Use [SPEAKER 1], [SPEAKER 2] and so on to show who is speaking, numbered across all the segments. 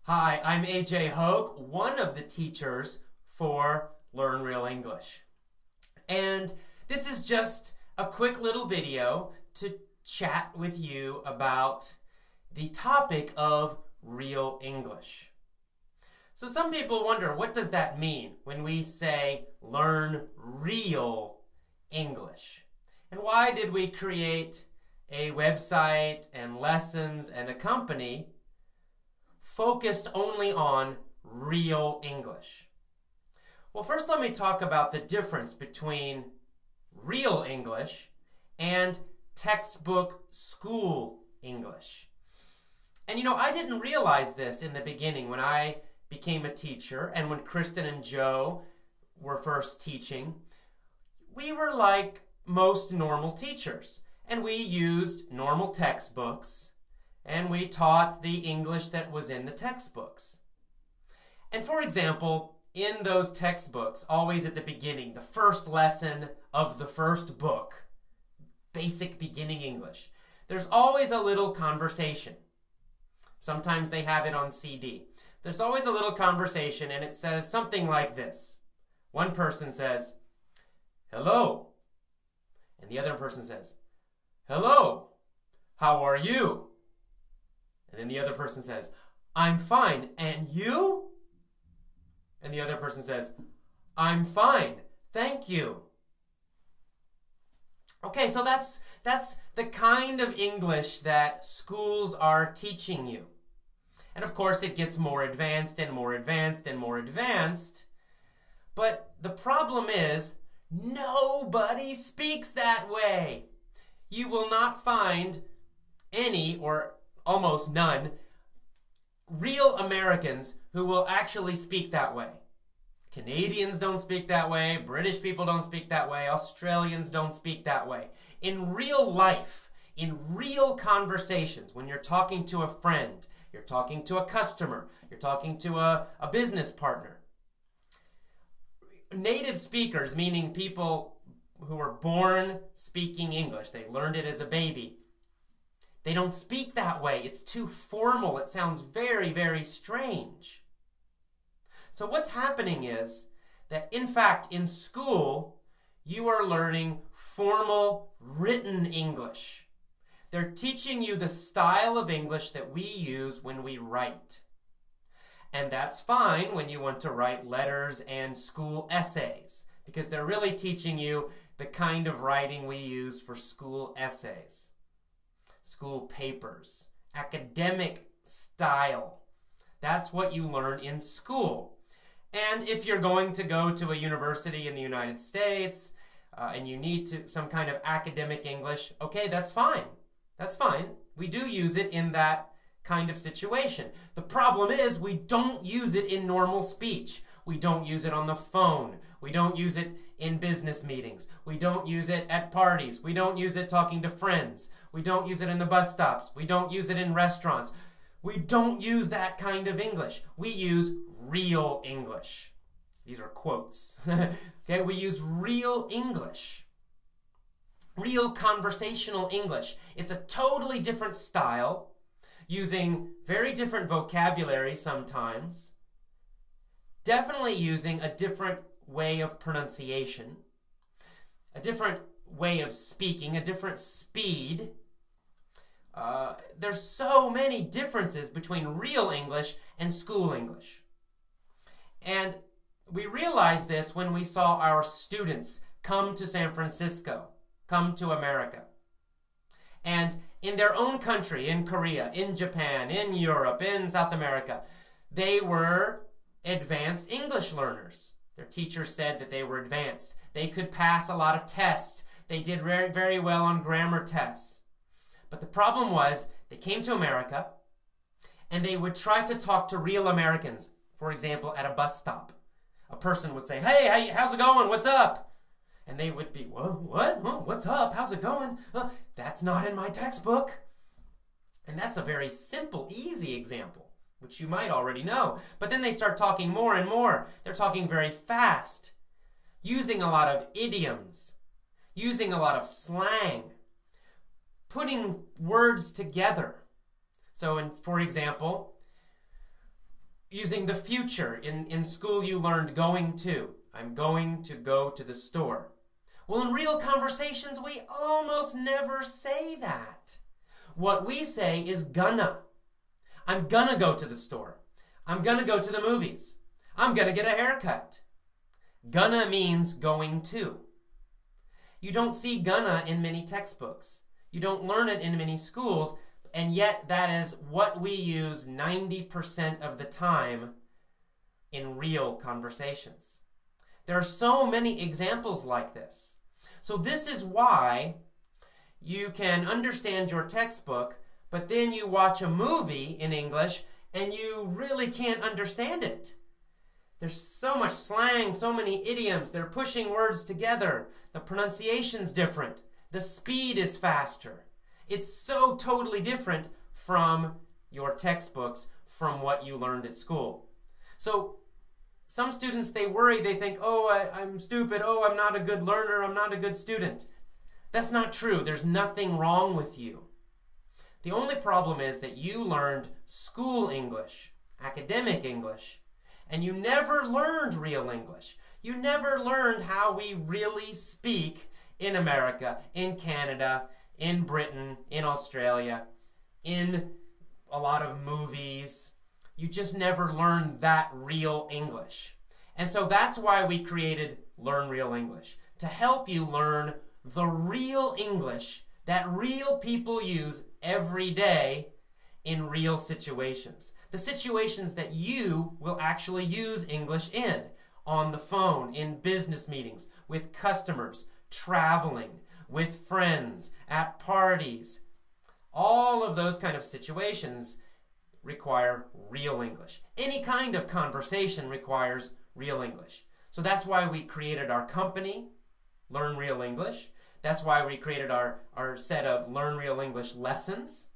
[SPEAKER 1] Hi, I'm AJ Hogue, one of the teachers for Learn Real English. And this is just a quick little video to chat with you about the topic of real English. So some people wonder, what does that mean when we say learn real English? And why did we create a website and lessons and a company focused only on real English? Well, first let me talk about the difference between real English and textbook school English. And I didn't realize this in the beginning when I became a teacher and when Kristen and Joe were first teaching. We were like most normal teachers, and we used normal textbooks, and we taught the English that was in the textbooks. And for example, in those textbooks, always at the beginning, the first lesson of the first book, Basic Beginning English, there's always a little conversation. Sometimes they have it on CD. There's always a little conversation, and it says something like this. One person says, "Hello." And the other person says, "Hello, how are you?" And then the other person says, "I'm fine, and you?" And the other person says, "I'm fine, thank you." Okay, so that's the kind of English that schools are teaching you. And of course, it gets more advanced and more advanced and more advanced. But the problem is, nobody speaks that way. You will not find any, or almost none, real Americans who will actually speak that way. Canadians don't speak that way. British people don't speak that way. Australians don't speak that way. In real life, in real conversations, when you're talking to a friend, you're talking to a customer, you're talking to a business partner, native speakers, meaning people who were born speaking English, they learned it as a baby, they don't speak that way. It's too formal. It sounds very, very strange. So what's happening is that, in fact, in school, you are learning formal written English. They're teaching you the style of English that we use when we write. And that's fine when you want to write letters and school essays, because they're really teaching you the kind of writing we use for school essays, school papers, academic style. That's what you learn in school. And if you're going to go to a university in the United States and you need some kind of academic English, okay, that's fine. That's fine. We do use it in that kind of situation. The problem is we don't use it in normal speech. We don't use it on the phone. We don't use it in business meetings. We don't use it at parties. We don't use it talking to friends. We don't use it in the bus stops. We don't use it in restaurants. We don't use that kind of English. We use real English. These are quotes. Okay, we use real English. Real conversational English. It's a totally different style, using very different vocabulary sometimes, definitely using a different way of pronunciation, a different way of speaking, a different speed. There's so many differences between real English and school English. And we realized this when we saw our students come to San Francisco, come to America. And in their own country, in Korea, in Japan, in Europe, in South America, they were advanced English learners. Their teachers said that they were advanced. They could pass a lot of tests. They did very, very well on grammar tests. But the problem was, they came to America, and they would try to talk to real Americans. For example, at a bus stop. A person would say, "Hey, how's it going? What's up?" And they would be, "What? What's up? How's it going? That's not in my textbook." And that's a very simple, easy example, which you might already know. But then they start talking more and more. They're talking very fast, using a lot of idioms, using a lot of slang, putting words together. So, for example, using the future. In school you learned going to. I'm going to go to the store. Well, in real conversations, we almost never say that. What we say is gonna. I'm gonna go to the store. I'm gonna go to the movies. I'm gonna get a haircut. Gonna means going to. You don't see gonna in many textbooks. You don't learn it in many schools, and yet that is what we use 90% of the time in real conversations. There are so many examples like this. So this is why you can understand your textbook, but then you watch a movie in English and you really can't understand it. There's so much slang, so many idioms. They're pushing words together. The pronunciation's different. The speed is faster. It's so totally different from your textbooks, from what you learned at school. So some students, they worry, they think, oh, I'm stupid, oh, I'm not a good learner, I'm not a good student. That's not true. There's nothing wrong with you. The only problem is that you learned school English, academic English, and you never learned real English. You never learned how we really speak in America, in Canada, in Britain, in Australia, in a lot of movies. You just never learned that real English. And so that's why we created Learn Real English, to help you learn the real English that real people use every day in real situations. The situations that you will actually use English in, on the phone, in business meetings, with customers, traveling, with friends, at parties. All of those kind of situations require real English. Any kind of conversation requires real English. So that's why we created our company, Learn Real English. That's why we created our set of Learn Real English lessons.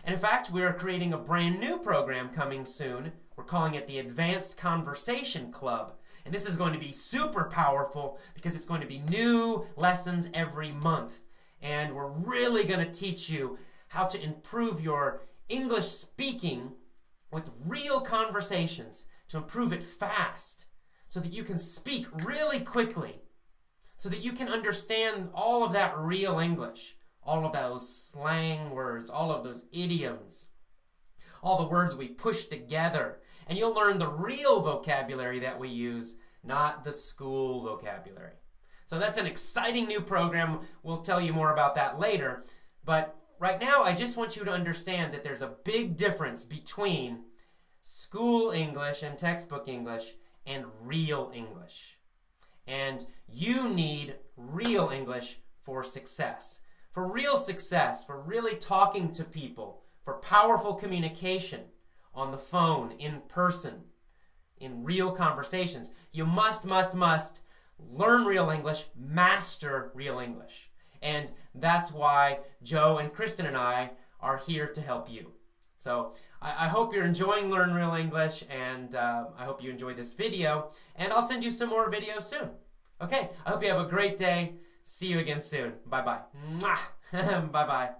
[SPEAKER 1] And in fact, we are creating a brand new program coming soon. We're calling it the Advanced Conversation Club. And this is going to be super powerful because it's going to be new lessons every month. And we're really going to teach you how to improve your English speaking with real conversations, to improve it fast so that you can speak really quickly, so that you can understand all of that real English, all of those slang words, all of those idioms, all the words we push together. And you'll learn the real vocabulary that we use, not the school vocabulary. So that's an exciting new program. We'll tell you more about that later. But right now, I just want you to understand that there's a big difference between school English and textbook English and real English. And you need real English for success. For real success, for really talking to people, for powerful communication on the phone, in person, in real conversations, you must learn real English, master real English. And that's why Joe and Kristen and I are here to help you. So I hope you're enjoying Learn Real English, and I hope you enjoyed this video, and I'll send you some more videos soon. Okay, I hope you have a great day. See you again soon. Bye-bye. Bye-bye.